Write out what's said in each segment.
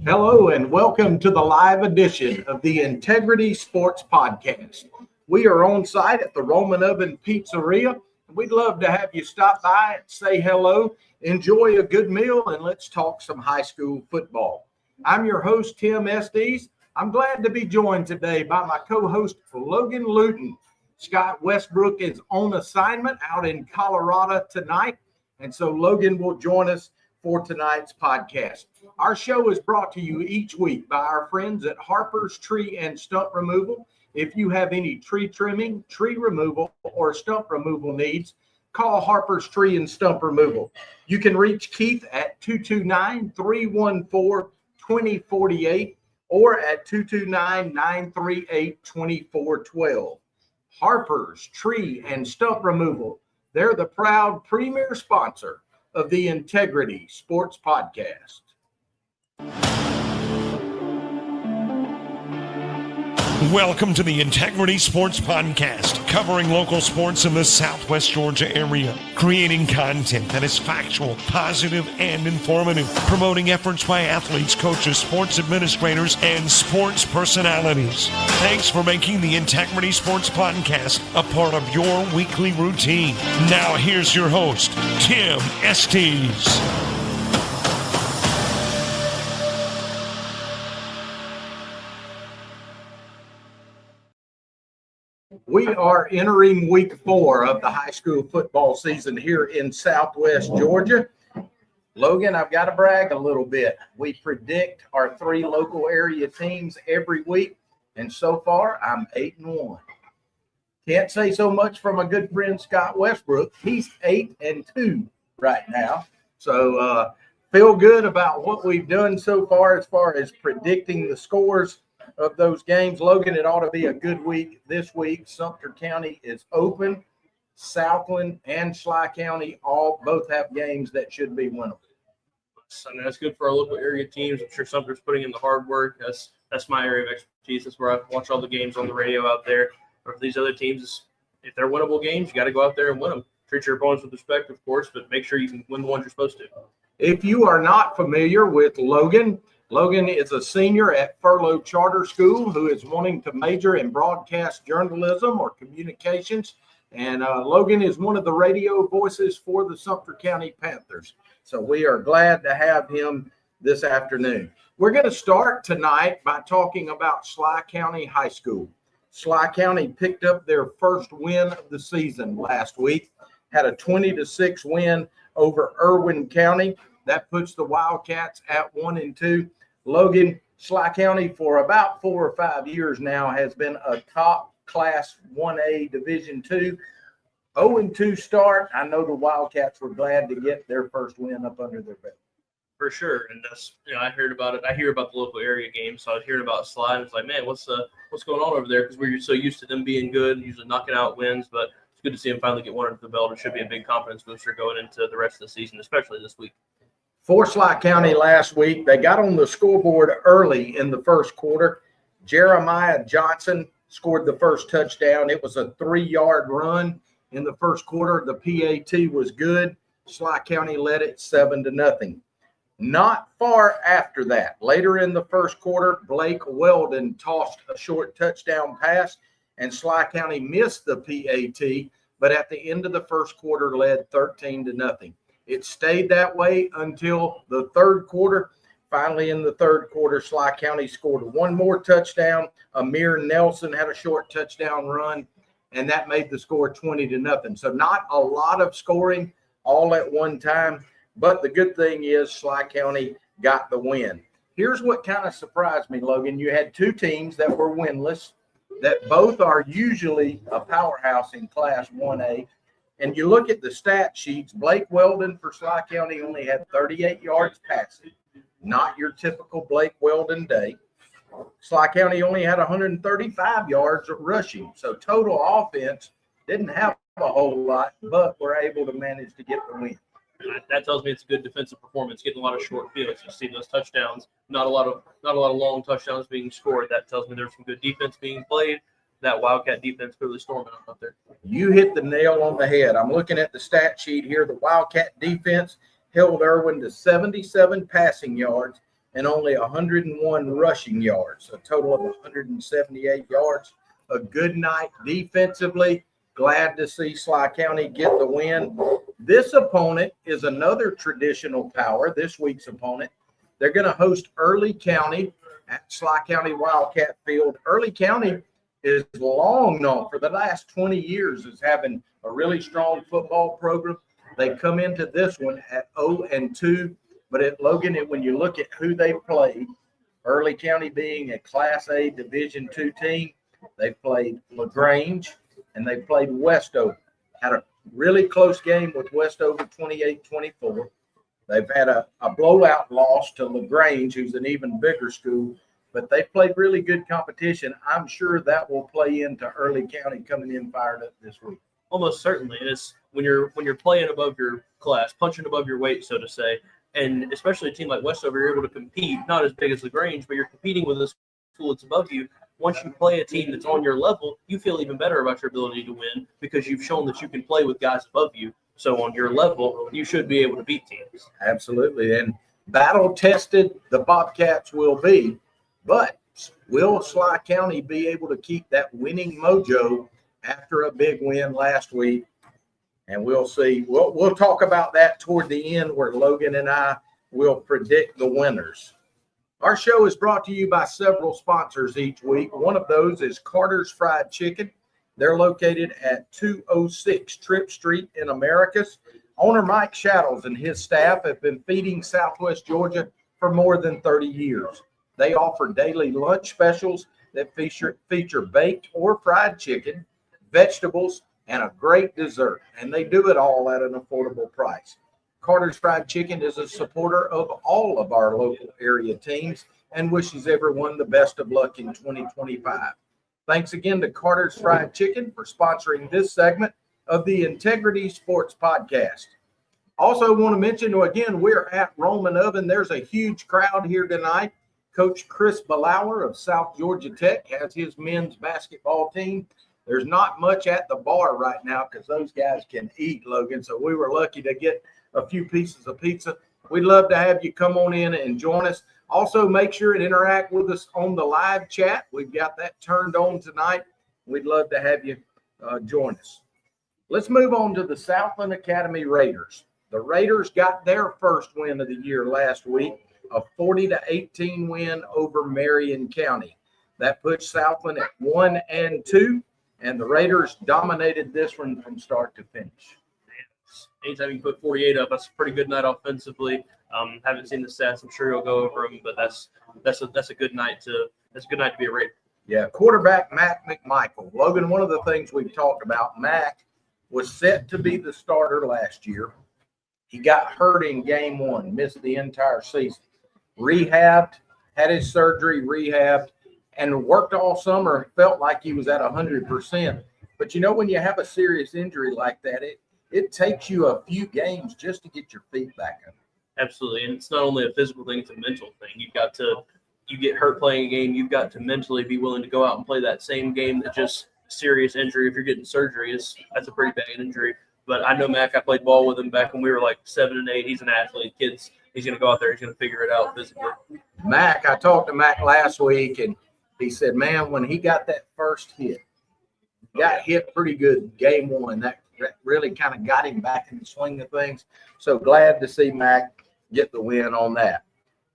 Hello and welcome to the live edition of the Integrity Sports Podcast. We are on site at the Roman Oven Pizzeria. We'd love to have you stop by and say hello, enjoy a good meal, and let's talk some high school football. I'm your host, Tim Estes. I'm glad to be joined today by my co-host, Logan Luten. Scott Westbrook is on assignment out in Colorado tonight, and so Logan will join us for tonight's podcast. Our show is brought to you each week by our friends at Harper's Tree and Stump Removal. If you have any tree trimming, tree removal, or stump removal needs, call Harper's Tree and Stump Removal. You can reach Keith at 229-314-2048 or at 229-938-2412. Harper's Tree and Stump Removal. They're the proud premier sponsor of the Integrity Sports Podcast. Welcome to the Integrity Sports Podcast, covering local sports in the Southwest Georgia area, creating content that is factual, positive, and informative, promoting efforts by athletes, coaches, sports administrators, and sports personalities. Thanks for making the Integrity Sports Podcast a part of your weekly routine. Now here's your host, Tim Estes. We are entering week 4 of the high school football season here in Southwest Georgia. Logan, I've got to brag a little bit. We predict our 3 local area teams every week, and so far I'm 8-1. Can't say so much from a good friend, Scott Westbrook. He's 8-2 right now. So feel good about what we've done so far as predicting the scores of those games. Logan, it ought to be a good week this week. Sumter County is open. Southland and Schley County both have games that should be winnable. I mean, that's good for our local area teams. I'm sure Sumter's putting in the hard work. That's my area of expertise. That's where I watch all the games on the radio out there. Or for these other teams, if they're winnable games, you got to go out there and win them. Treat your opponents with respect, of course, but make sure you can win the ones you're supposed to. If you are not familiar with Logan is a senior at Furlough Charter School who is wanting to major in broadcast journalism or communications. And Logan is one of the radio voices for the Sumter County Panthers. So we are glad to have him this afternoon. We're going to start tonight by talking about Schley County High School. Schley County picked up their first win of the season last week, had a 20-6 win over Irwin County. That puts the Wildcats at 1-2. Logan, Schley County for about 4 or 5 years now has been a top class 1A Division II. 0-2 start. I know the Wildcats were glad to get their first win up under their belt. For sure, and that's I heard about it. I hear about the local area games, so I was hearing about Schley, and it's like, man, what's going on over there? Because we're so used to them being good, usually knocking out wins, but it's good to see them finally get one under the belt. It should be a big confidence booster going into the rest of the season, especially this week. For Schley County last week, they got on the scoreboard early in the first quarter. Jeremiah Johnson scored the first touchdown. It was a 3-yard run in the first quarter. The PAT was good. Schley County led it 7-0. Not far after that, later in the first quarter, Blake Weldon tossed a short touchdown pass, and Schley County missed the PAT, but at the end of the first quarter led 13-0. It stayed that way until the third quarter. Finally, in the third quarter, Schley County scored one more touchdown. Amir Nelson had a short touchdown run, and that made the score 20-0. So not a lot of scoring all at one time, but the good thing is Schley County got the win. Here's what kind of surprised me, Logan. You had 2 teams that were winless, that both are usually a powerhouse in Class 1A. And you look at the stat sheets, Blake Weldon for Schley County only had 38 yards passing. Not your typical Blake Weldon day. Schley County only had 135 yards rushing. So total offense didn't have a whole lot, but were able to manage to get the win. That tells me it's a good defensive performance, getting a lot of short fields. You see those touchdowns, not a lot of long touchdowns being scored. That tells me there's some good defense being played. That Wildcat defense clearly storming up there. You hit the nail on the head. I'm looking at the stat sheet here. The Wildcat defense held Irwin to 77 passing yards and only 101 rushing yards, a total of 178 yards. A good night defensively. Glad to see Sly County get the win. This opponent is another traditional power, this week's opponent. They're going to host Early County at Sly County Wildcat Field. Early County is long known for the last 20 years as having a really strong football program. They come into this one at 0-2, but at Logan, when you look at who they've played, Early County being a Class A Division II team, they've played LaGrange and they played Westover. Had a really close game with Westover, 28-24. They've had a blowout loss to LaGrange, who's an even bigger school, but they played really good competition. I'm sure that will play into Early County coming in fired up this week. Almost certainly. And it's when you're playing above your class, punching above your weight, so to say, and especially a team like Westover, you're able to compete, not as big as LaGrange, but you're competing with a school that's above you. Once you play a team that's on your level, you feel even better about your ability to win because you've shown that you can play with guys above you. So on your level, you should be able to beat teams. Absolutely. And battle-tested the Bobcats will be, but will Sly County be able to keep that winning mojo after a big win last week? And we'll see. We'll talk about that toward the end where Logan and I will predict the winners. Our show is brought to you by several sponsors each week. One of those is Carter's Fried Chicken. They're located at 206 Tripp Street in Americus. Owner Mike Shadows and his staff have been feeding Southwest Georgia for more than 30 years. They offer daily lunch specials that feature baked or fried chicken, vegetables, and a great dessert. And they do it all at an affordable price. Carter's Fried Chicken is a supporter of all of our local area teams and wishes everyone the best of luck in 2025. Thanks again to Carter's Fried Chicken for sponsoring this segment of the Integrity Sports Podcast. Also want to mention, again, we're at Roman Oven. There's a huge crowd here tonight. Coach Chris Ballauer of South Georgia Tech has his men's basketball team. There's not much at the bar right now because those guys can eat, Logan. So we were lucky to get a few pieces of pizza. We'd love to have you come on in and join us. Also, make sure and interact with us on the live chat. We've got that turned on tonight. We'd love to have you join us. Let's move on to the Southland Academy Raiders. The Raiders got their first win of the year last week, a 40-18 win over Marion County. That puts Southland at 1-2, and the Raiders dominated this one from start to finish. Anytime you put 48 up, that's a pretty good night offensively. Haven't seen the stats. I'm sure you'll go over them, but that's a good night to be a Raider. Yeah, quarterback Mac McMichael. Logan, one of the things we've talked about, Mac was set to be the starter last year. He got hurt in game one, missed the entire season. Rehabbed, had his surgery, rehabbed, and worked all summer. Felt like he was at 100%. But when you have a serious injury like that, it takes you a few games just to get your feet back up. Absolutely. And it's not only a physical thing, it's a mental thing. You get hurt playing a game, you've got to mentally be willing to go out and play that same game that just serious injury. If you're getting surgery, that's a pretty bad injury. But I know Mac, I played ball with him back when we were like 7 and 8. He's an athlete. He's going to go out there. He's going to figure it out physically. Mac, I talked to Mac last week, and he said, man, when he got that first hit, got hit pretty good game one. That really kind of got him back in the swing of things. So glad to see Mac get the win on that.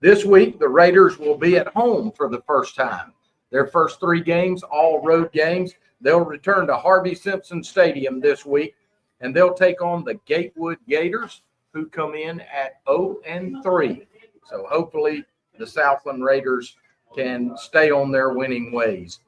This week, the Raiders will be at home for the first time. Their first 3 games, all road games. They'll return to Harvey Simpson Stadium this week, and they'll take on the Gatewood Gators, who come in at 0-3. So hopefully the Southland Raiders can stay on their winning ways.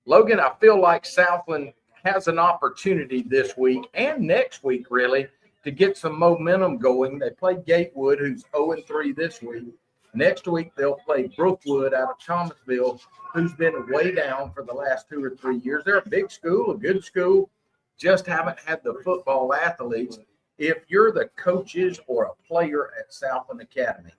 Logan, I feel like Southland has an opportunity this week and next week, really, to get some momentum going. They play Gatewood, who's 0-3 this week. Next week, they'll play Brookwood out of Thomasville, who's been way down for the last 2 or 3 years. They're a big school, a good school, just haven't had the football athletes. If you're the coaches or a player at Southland Academy,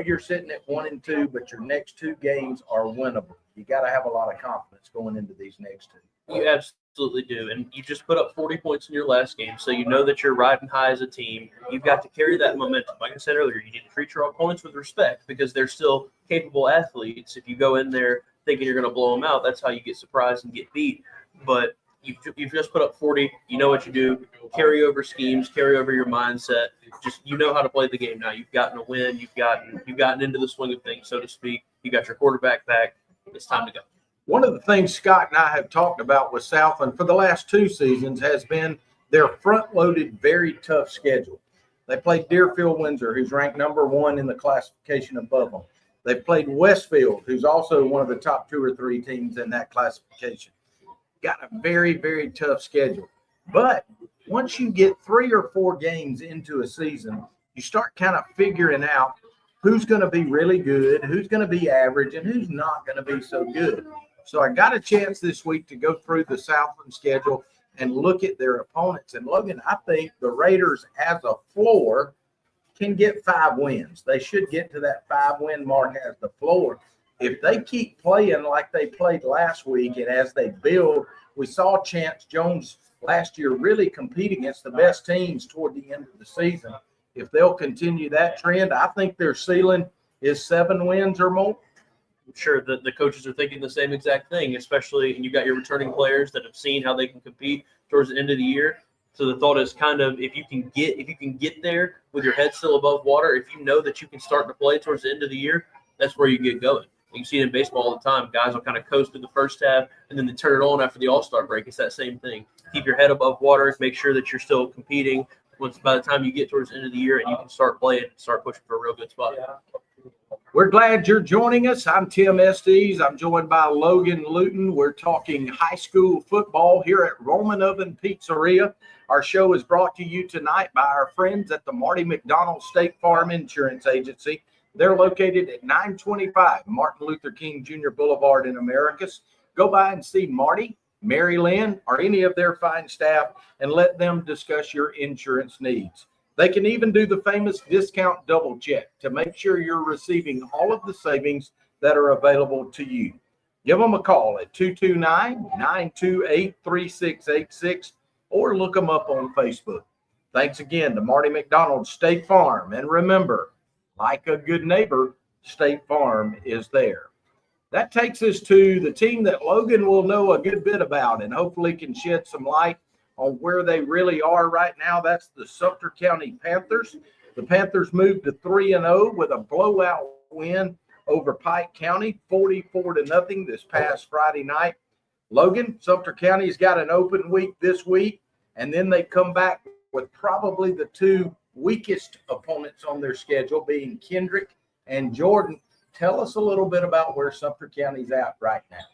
you're sitting at 1-2, but your next 2 games are winnable. You got to have a lot of confidence going into these next 2. You absolutely do. And you just put up 40 points in your last game, so you know that you're riding high as a team. You've got to carry that momentum. Like I said earlier, you need to treat your opponents with respect because they're still capable athletes. If you go in there thinking you're going to blow them out, that's how you get surprised and get beat. But you've just put up 40. You know what you do. Carry over schemes, carry over your mindset. Just you know how to play the game now. You've gotten a win. You've gotten into the swing of things, so to speak. You got your quarterback back. It's time to go. One of the things Scott and I have talked about with Southland for the last 2 seasons has been their front-loaded, very tough schedule. They played Deerfield Windsor, who's ranked number 1 in the classification above them. They've played Westfield, who's also one of the top 2 or 3 teams in that classification. Got a very, very tough schedule. But once you get 3 or 4 games into a season, you start kind of figuring out who's going to be really good, who's going to be average, and who's not going to be so good. So I got a chance this week to go through the Southland schedule and look at their opponents. And Logan, I think the Raiders as a floor can get 5 wins. They should get to that 5-win mark as the floor. If they keep playing like they played last week and as they build, we saw Chance Jones last year really compete against the best teams toward the end of the season. If they'll continue that trend, I think their ceiling is 7 wins or more. I'm sure the coaches are thinking the same exact thing, especially and you got your returning players that have seen how they can compete towards the end of the year. So the thought is kind of if you can get there with your head still above water, if you know that you can start to play towards the end of the year, that's where you get going. You can see it in baseball all the time. Guys will kind of coast through the first half, and then they turn it on after the All-Star break. It's that same thing. Keep your head above water. Make sure that you're still competing. Once by the time you get towards the end of the year and you can start playing, start pushing for a real good spot. We're glad you're joining us. I'm Tim Estes. I'm joined by Logan Luten. We're talking high school football here at Roman Oven Pizzeria. Our show is brought to you tonight by our friends at the Marty McDonald State Farm Insurance Agency. They're located at 925 Martin Luther King Jr. Boulevard in Americus. Go by and see Marty, Mary Lynn, or any of their fine staff and let them discuss your insurance needs. They can even do the famous discount double check to make sure you're receiving all of the savings that are available to you. Give them a call at 229-928-3686 or look them up on Facebook. Thanks again to Marty McDonald State Farm. And remember, like a good neighbor, State Farm is there. That takes us to the team that Logan will know a good bit about and hopefully can shed some light on where they really are right now. That's the Sumter County Panthers. The Panthers moved to 3-0 with a blowout win over Pike County, 44-0 this past Friday night. Logan, Sumter County's got an open week this week, and then they come back with probably the 2 weakest opponents on their schedule, being Kendrick and Jordan. Tell us a little bit about where Sumter County's at right now.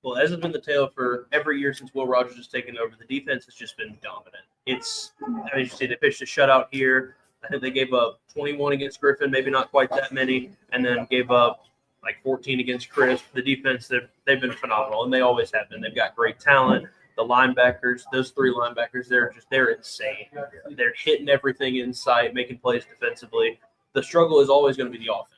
Well, as has been the tale for every year since Will Rogers has taken over, the defense has just been dominant. As you see, they pitched a shutout here. I think they gave up 21 against Griffin, maybe not quite that many, and then gave up like 14 against Crisp. The defense, they've been phenomenal, and they always have been. They've got great talent. The linebackers, those 3 linebackers, they're insane. They're hitting everything in sight, making plays defensively. The struggle is always going to be the offense.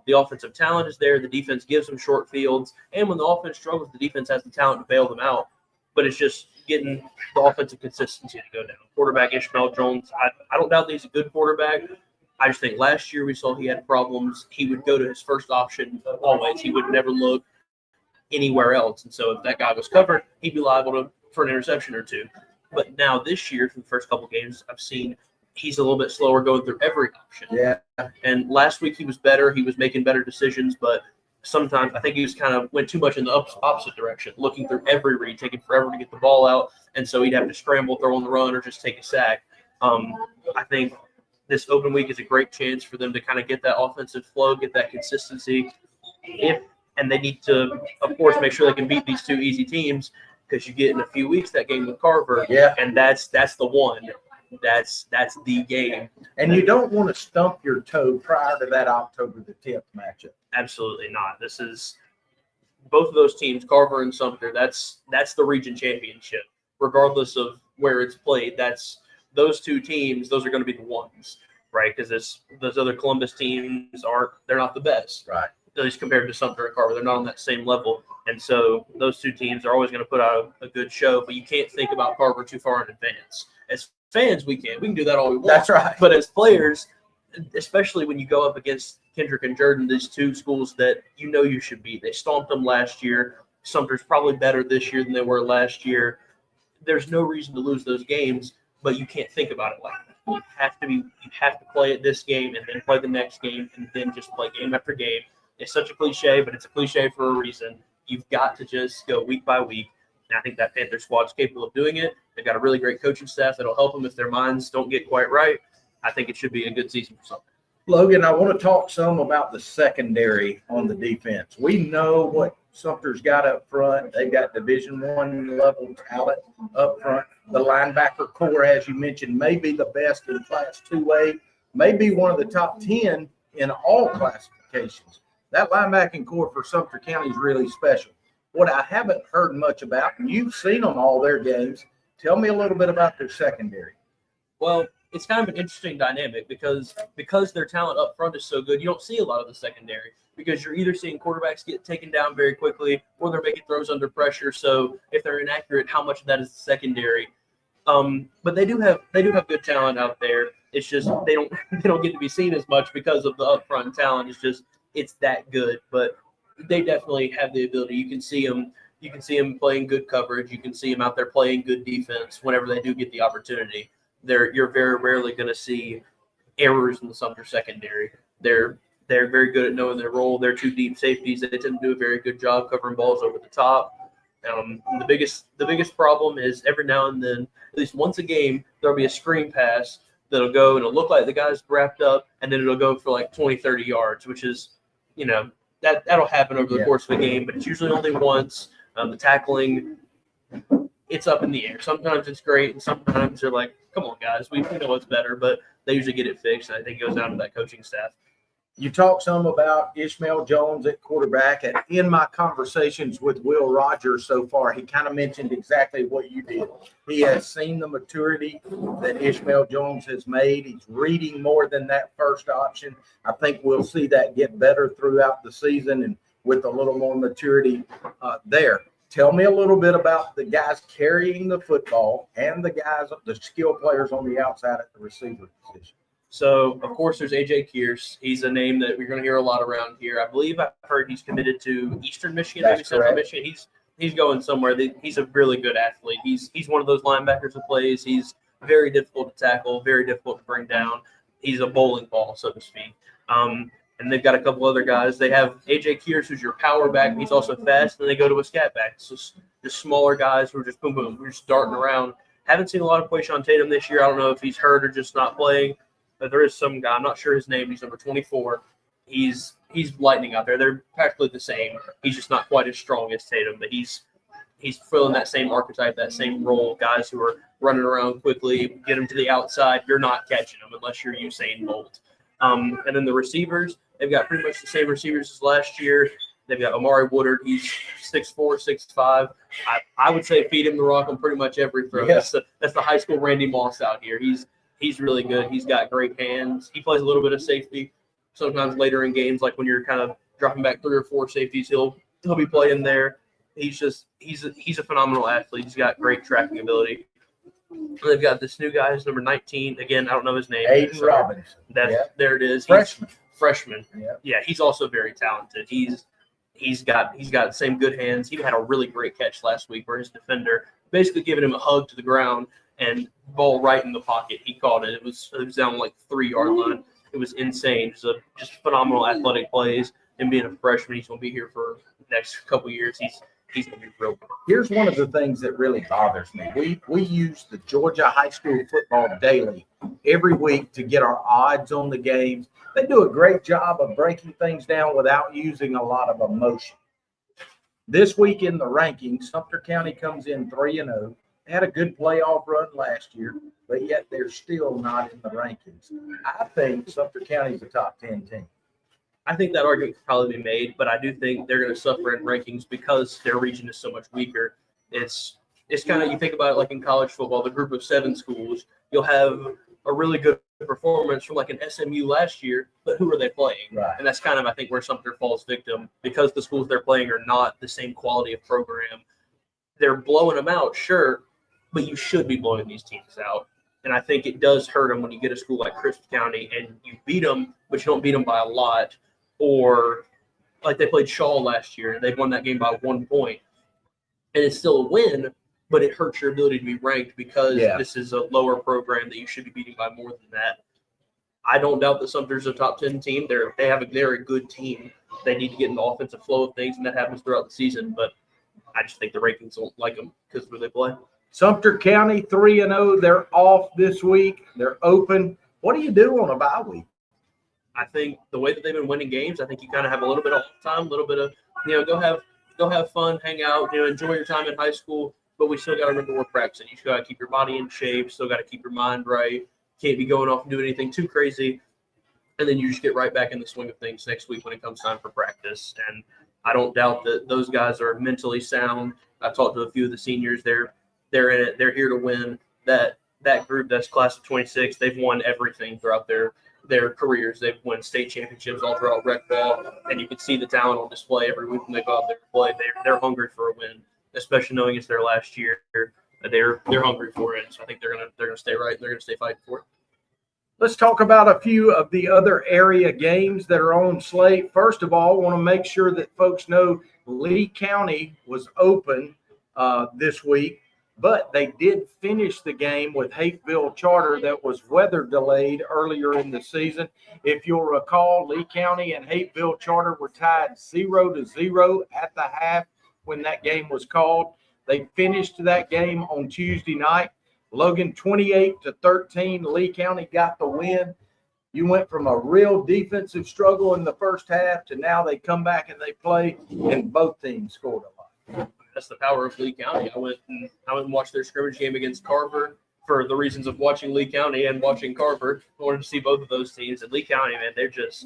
The offensive talent is there. The defense gives them short fields. And when the offense struggles, the defense has the talent to bail them out. But it's just getting the offensive consistency to go down. Quarterback Ishmael Jones, I don't doubt that he's a good quarterback. I just think last year we saw he had problems. He would go to his first option always. He would never look anywhere else. And so if that guy was covered, he'd be liable for an interception or 2. But now this year, for the first couple games, I've seen he's a little bit slower going through every option. Yeah. And last week he was better. He was making better decisions, but sometimes I think he was kind of went too much in the opposite direction, looking through every read, taking forever to get the ball out. And so he'd have to scramble, throw on the run, or just take a sack. I think this open week is a great chance for them to kind of get that offensive flow, get that consistency. And they need to, of course, make sure they can beat these 2 easy teams because you get in a few weeks that game with Carver. Yeah. And that's the one. That's the game. And you don't want to stump your toe prior to that October the 10th matchup. Absolutely not. This is both of those teams, Carver and Sumter. That's the region championship, regardless of where it's played. That's those 2 teams. Those are going to be the ones, right? Because those other Columbus teams they're not the best. Right. at least compared to Sumter and Carver. They're not on that same level. And so those two teams are always going to put out a good show, but you can't think about Carver too far in advance. As fans, we can. We can do that all we want. That's right. But as players, especially when you go up against Kendrick and Jordan, these two schools that you know you should beat. They stomped them last year. Sumter's probably better this year than they were last year. There's no reason to lose those games, but you can't think about it like that. You have to play it this game and then play the next game and then just play game after game. It's such a cliche, but it's a cliche for a reason. You've got to just go week by week. And I think that Panther squad's capable of doing it. They've got a really great coaching staff that'll help them if their minds don't get quite right. I think it should be a good season for Sumter. Logan, I want to talk some about the secondary on the defense. We know what Sumter's got up front. They've got Division I level talent up front. The linebacker core, as you mentioned, may be the best in Class 2A, may be one of the top 10 in all classifications. That linebacking core for Sumter County is really special. What I haven't heard much about, and you've seen them all their games, tell me a little bit about their secondary. Well, it's kind of an interesting dynamic because their talent up front is so good, you don't see a lot of the secondary because you're either seeing quarterbacks get taken down very quickly or they're making throws under pressure. So if they're inaccurate, how much of that is the secondary? But they do have good talent out there. It's just they don't get to be seen as much because of the upfront talent. It's that good, but they definitely have the ability. You can see them playing good coverage. You can see them out there playing good defense whenever they do get the opportunity. You're very rarely going to see errors in the Sumter secondary. They're very good at knowing their role. They're two deep safeties. They tend to do a very good job covering balls over the top. The biggest problem is every now and then, at least once a game, there'll be a screen pass that'll go and it'll look like the guy's wrapped up, and then it'll go for like 20, 30 yards, which is, that'll happen over the course of a game, but it's usually only once. The tackling, it's up in the air. Sometimes it's great, and sometimes they're like, come on, guys, we know what's better, but they usually get it fixed, and I think it goes down to that coaching staff. You talked some about Ishmael Jones at quarterback, and in my conversations with Will Rogers so far, he kind of mentioned exactly what you did. He has seen the maturity that Ishmael Jones has made. He's reading more than that first option. I think we'll see that get better throughout the season and with a little more maturity there. Tell me a little bit about the guys carrying the football and the skill players on the outside at the receiver position. So, of course, there's A.J. Kearse. He's a name that we're going to hear a lot around here. I believe I've heard he's committed to Eastern Michigan, maybe Central Michigan. He's going somewhere. He's a really good athlete. He's one of those linebackers who plays. He's very difficult to tackle, very difficult to bring down. He's a bowling ball, so to speak. And they've got a couple other guys. They have A.J. Kearse, who's your power back. He's also fast. And they go to a scat back. So just smaller guys who are just boom, boom. We're just darting around. Haven't seen a lot of Quayshawn Tatum this year. I don't know if he's hurt or just not playing. But there is some guy, I'm not sure his name. He's number 24. He's lightning out there. They're practically the same. He's just not quite as strong as Tatum, but he's filling that same archetype, that same role. Guys who are running around quickly, get them to the outside. You're not catching them unless you're Usain Bolt. And then the receivers, they've got pretty much the same receivers as last year. They've got Amari Woodard. He's 6'4", 6'5". I would say feed him the rock on pretty much every throw. Yeah. That's the high school Randy Moss out here. He's really good. He's got great hands. He plays a little bit of safety. Sometimes later in games, like when you're kind of dropping back 3 or 4 safeties, he'll be playing there. He's a phenomenal athlete. He's got great tracking ability. And they've got this new guy who's number 19. Again, I don't know his name. Aiden Robinson. There it is. Freshman. Yeah, he's also very talented. He's got the same good hands. He had a really great catch last week where his defender basically giving him a hug to the ground and ball right in the pocket. He caught it. It was down like 3-yard line. It was insane. So just phenomenal athletic plays. And being a freshman, he's going to be here for the next couple of years. He's going to be real good. Here's one of the things that really bothers me. We use the Georgia High School Football Daily every week to get our odds on the games. They do a great job of breaking things down without using a lot of emotion. This week in the rankings, Sumter County comes in 3-0. They had a good playoff run last year, but yet they're still not in the rankings. I think Sumter County is a top 10 team. I think that argument could probably be made, but I do think they're going to suffer in rankings because their region is so much weaker. It's kind of, you think about it like in college football, the group of 7 schools, you'll have a really good performance from like an SMU last year, but who are they playing? Right. And that's kind of, I think, where Sumter falls victim because the schools they're playing are not the same quality of program. They're blowing them out, sure, but you should be blowing these teams out. And I think it does hurt them when you get a school like Crisp County and you beat them, but you don't beat them by a lot. Or like they played Shaw last year and they won that game by 1 point. And it's still a win, but it hurts your ability to be ranked because this is a lower program that you should be beating by more than that. I don't doubt that Sumter's a top 10 team. They're a good team. They need to get in the offensive flow of things, and that happens throughout the season. But I just think the rankings don't like them because of where they play. Sumter County 3-0. They're off this week. They're open. What do you do on a bye week? I think the way that they've been winning games, I think you kind of have a little bit of time, a little bit of, go have fun, hang out, enjoy your time in high school. But we still got to remember we're practicing. You still got to keep your body in shape. Still got to keep your mind right. Can't be going off and doing anything too crazy. And then you just get right back in the swing of things next week when it comes time for practice. And I don't doubt that those guys are mentally sound. I've talked to a few of the seniors. They're in it. They're here to win. That group, that's class of 26, they've won everything throughout their careers. They've won state championships all throughout rec ball, and you can see the talent on display every week when they go out there to play. They're hungry for a win, especially knowing it's their last year. They're hungry for it. So I think they're gonna stay right. They're gonna stay fighting for it. Let's talk about a few of the other area games that are on slate. First of all, I want to make sure that folks know Lee County was open this week, but they did finish the game with Hapeville Charter that was weather delayed earlier in the season. If you'll recall, Lee County and Hapeville Charter were tied 0-0 at the half when that game was called. They finished that game on Tuesday night. Logan 28-13. Lee County got the win. You went from a real defensive struggle in the first half to now they come back and they play, and both teams scored a lot. That's the power of Lee County. I went and watched their scrimmage game against Carver for the reasons of watching Lee County and watching Carver. I wanted to see both of those teams. And Lee County, man, they're just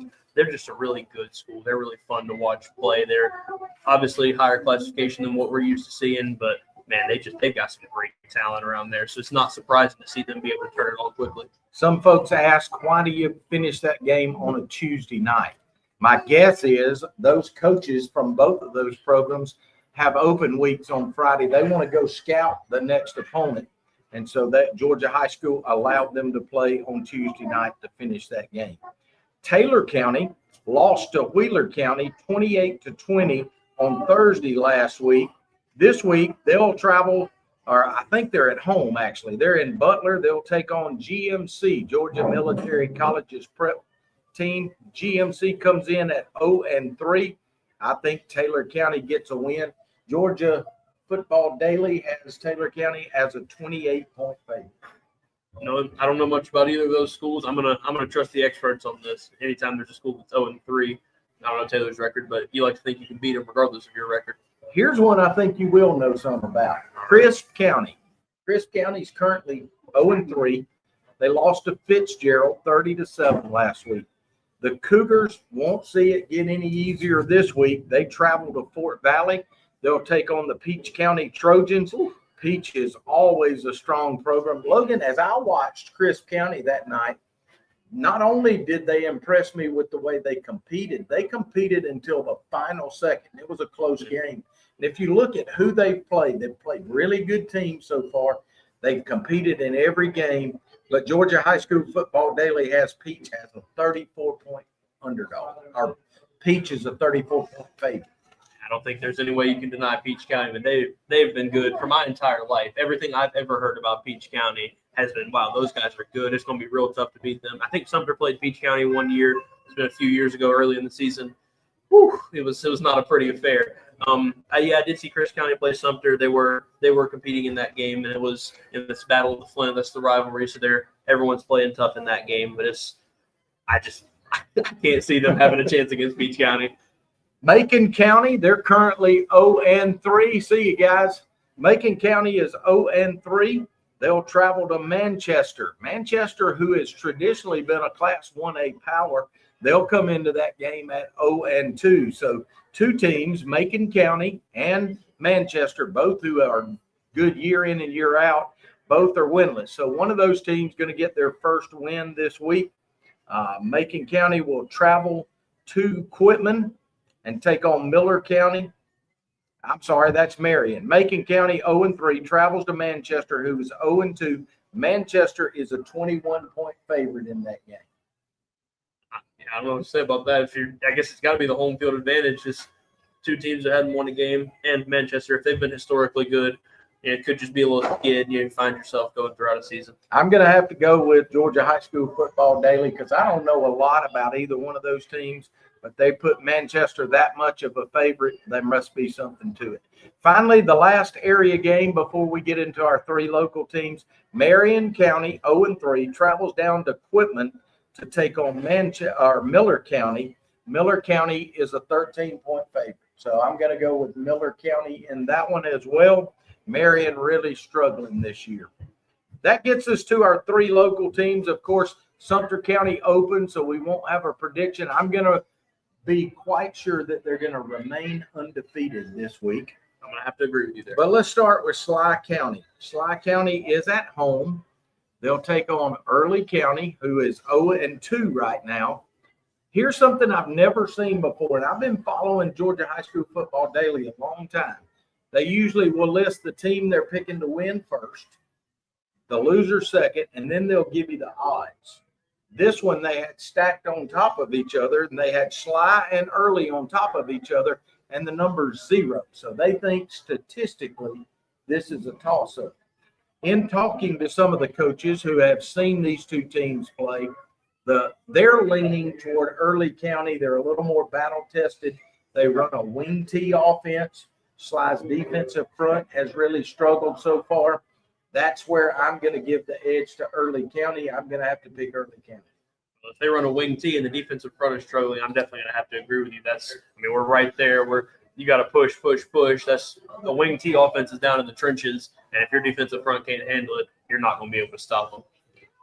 a really good school. They're really fun to watch play. They're obviously higher classification than what we're used to seeing, but man, they've got some great talent around there. So it's not surprising to see them be able to turn it on quickly. Some folks ask, why do you finish that game on a Tuesday night? My guess is those coaches from both of those programs have open weeks on Friday. They want to go scout the next opponent. And so that Georgia High School allowed them to play on Tuesday night to finish that game. Taylor County lost to Wheeler County 28-20 on Thursday last week. This week, they'll travel, or I think they're at home, actually. They're in Butler. They'll take on GMC, Georgia Military College's prep team. GMC comes in at 0-3. I think Taylor County gets a win. Georgia Football Daily has Taylor County as a 28-point favorite. No, I don't know much about either of those schools. I'm gonna trust the experts on this. Anytime there's a school that's 0-3, I don't know Taylor's record, but you like to think you can beat them regardless of your record. Here's one I think you will know something about. Crisp County. Crisp County is currently 0-3. They lost to Fitzgerald 30-7 last week. The Cougars won't see it get any easier this week. They travel to Fort Valley. They'll take on the Peach County Trojans. Peach is always a strong program. Logan, as I watched Crisp County that night, not only did they impress me with the way they competed until the final second. It was a close game. And if you look at who they've played really good teams so far. They've competed in every game. But Georgia High School Football Daily has Peach as a 34-point underdog. Or Peach is a 34-point favorite. I don't think there's any way you can deny Peach County, but they've been good for my entire life. Everything I've ever heard about Peach County has been, wow, those guys are good. It's going to be real tough to beat them. I think Sumter played Peach County one year. It's been a few years ago, early in the season. Whew, it was not a pretty affair. I did see Crisp County play Sumter. They were competing in that game, and it was in this battle of the Flint. That's the rivalry. So everyone's playing tough in that game. But I can't see them having a chance against Peach County. Macon County, they're currently 0-3. See you guys. Macon County is 0-3. They'll travel to Manchester. Manchester, who has traditionally been a Class 1A power, they'll come into that game at 0-2. So two teams, Macon County and Manchester, both who are good year in and year out. Both are winless. So one of those teams going to get their first win this week. Macon County will travel to Quitman and take on Miller County. I'm sorry, that's Marion. Macon County 0-3 travels to Manchester, who is 0-2. Manchester is a 21-point favorite in that game. I don't know what to say about that. I guess it's got to be the home field advantage. Just two teams that hadn't won a game, and Manchester, if they've been historically good, it could just be a little skid. You find yourself going throughout a season. I'm going to have to go with Georgia High School Football Daily because I don't know a lot about either one of those teams, but they put Manchester that much of a favorite. There must be something to it. Finally, the last area game before we get into our three local teams, Marion County 0-3 travels down to Quitman to take on Miller County. Miller County is a 13-point favorite. So I'm going to go with Miller County in that one as well. Marion really struggling this year. That gets us to our three local teams. Of course, Sumter County open, so we won't have a prediction. I'm going to be quite sure that they're going to remain undefeated this week. I'm going to have to agree with you there. But let's start with Sly County. Sly County is at home. They'll take on Early County, who is 0-2 right now. Here's something I've never seen before, and I've been following Georgia High School Football Daily a long time. They usually will list the team they're picking to win first, the loser second, and then they'll give you the odds. This one they had stacked on top of each other, and they had Sly and Early on top of each other, and the number's 0. So they think statistically this is a toss-up. In talking to some of the coaches who have seen these two teams play, they're leaning toward Early County. They're a little more battle-tested. They run a wing T offense. Sly's defensive front has really struggled so far. That's where I'm going to give the edge to Early County. I'm going to have to pick Early County. Well, if they run a wing T and the defensive front is struggling, I'm definitely going to have to agree with you. We're right there. You got to push. That's the wing T offense is down in the trenches, and if your defensive front can't handle it, you're not going to be able to stop them.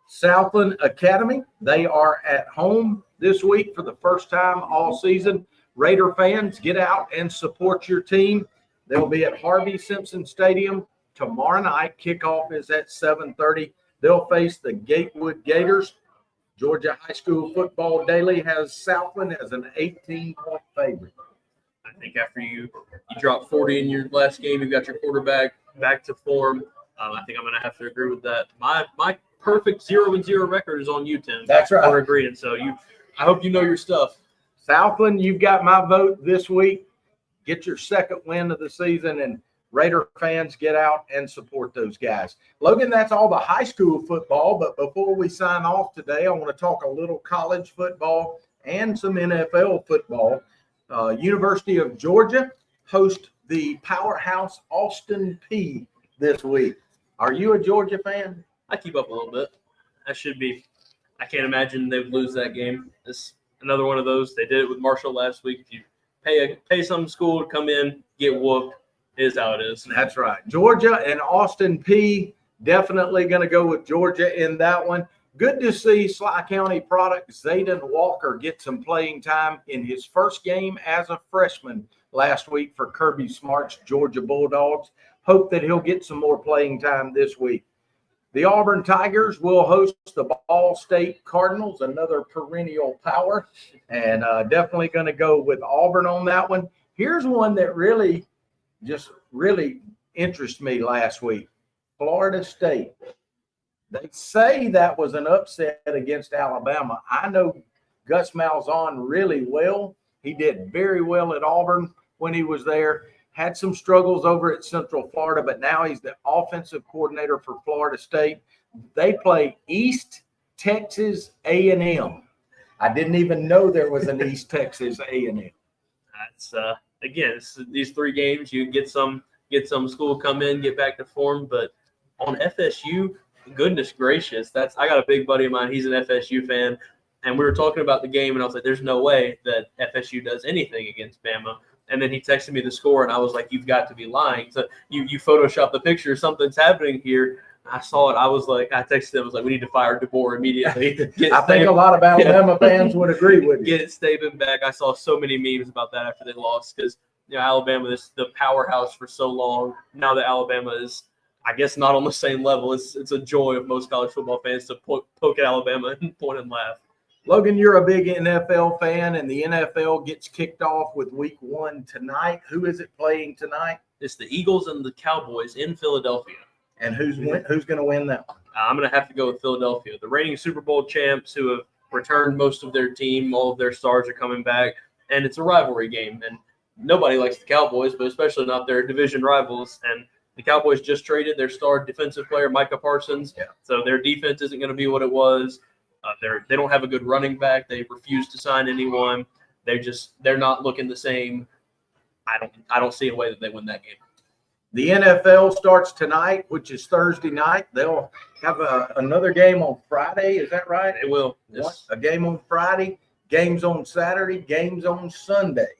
Southland Academy, they are at home this week for the first time all season. Raider fans, get out and support your team. They'll be at Harvey Simpson Stadium tomorrow night. Kickoff is at 7:30. They'll face the Gatewood Gators. Georgia High School Football Daily has Southland as an 18-point favorite. I think after you dropped 40 in your last game, you got your quarterback back to form. I think I'm going to have to agree with that. My perfect 0-0 record is on you, Tim. That's right. We're agreeing. So I hope you know your stuff. Southland, you've got my vote this week. Get your second win of the season, and Raider fans, get out and support those guys. Logan, that's all the high school football. But before we sign off today, I want to talk a little college football and some NFL football. University of Georgia hosts the powerhouse Austin Peay this week. Are you a Georgia fan? I keep up a little bit. I can't imagine they would lose that game. It's another one of those. They did it with Marshall last week. If you pay some school to come in, get whooped, is how it is. That's right. Georgia and Austin Peay, definitely going to go with Georgia in that one. Good to see Sly County product Zayden Walker get some playing time in his first game as a freshman last week for Kirby Smart's Georgia Bulldogs. Hope that he'll get some more playing time this week. The Auburn Tigers will host the Ball State Cardinals, another perennial power, and definitely going to go with Auburn on that one. Here's one that really interests me last week. Florida State. They say that was an upset against Alabama. I know Gus Malzahn really well. He did very well at Auburn when he was there. Had some struggles over at Central Florida, but now he's the offensive coordinator for Florida State. They play East Texas A&M. I didn't even know there was an East Texas A&M. That's these 3 games. You get some school come in, get back to form, but on FSU, goodness gracious, I got a big buddy of mine. He's an FSU fan, and we were talking about the game, and I was like, "There's no way that FSU does anything against Bama." And then he texted me the score, and I was like, "You've got to be lying." So you Photoshop the picture. Something's happening here. I saw it. I was like, I texted him. I was like, "We need to fire DeBoer immediately." I think a lot of Alabama fans would agree with you. Get Saban back. I saw so many memes about that after they lost because Alabama is the powerhouse for so long. Now that Alabama is I guess not on the same level. It's a joy of most college football fans to poke at Alabama and point and laugh. Logan, you're a big NFL fan, and the NFL gets kicked off with week 1 tonight. Who is it playing tonight? It's the Eagles and the Cowboys in Philadelphia. And who's going to win that one? I'm going to have to go with Philadelphia. The reigning Super Bowl champs who have returned most of their team, all of their stars are coming back, and it's a rivalry game. And nobody likes the Cowboys, but especially not their division rivals. And the Cowboys just traded their star defensive player, Micah Parsons. Yeah. So their defense isn't going to be what it was. They don't have a good running back. They refuse to sign anyone. They're not looking the same. I don't see a way that they win that game. The NFL starts tonight, which is Thursday night. They'll have another game on Friday. Is that right? They will. A game on Friday, games on Saturday, games on Sunday.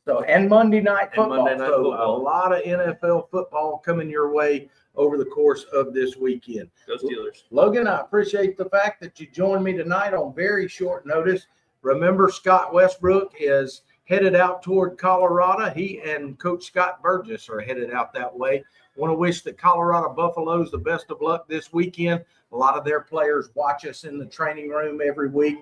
So and Monday night football. A lot of NFL football coming your way over the course of this weekend. Go Steelers. Logan, I appreciate the fact that you joined me tonight on very short notice. Remember, Scott Westbrook is headed out toward Colorado. He and Coach Scott Burgess are headed out that way. Want to wish the Colorado Buffaloes the best of luck this weekend. A lot of their players watch us in the training room every week.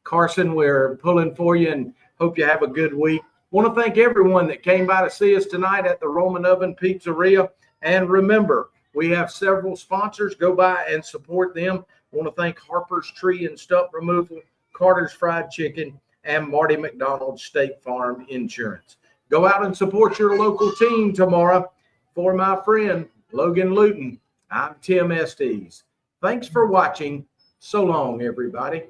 Carson, we're pulling for you and hope you have a good week. Want to thank everyone that came by to see us tonight at the Roman Oven Pizzeria. And remember, we have several sponsors. Go by and support them. Want to thank Harper's Tree and Stump Removal, Carter's Fried Chicken, and Marty McDonald's State Farm Insurance. Go out and support your local team tomorrow. For my friend Logan Luten, I'm Tim Estes. Thanks for watching. So long, everybody.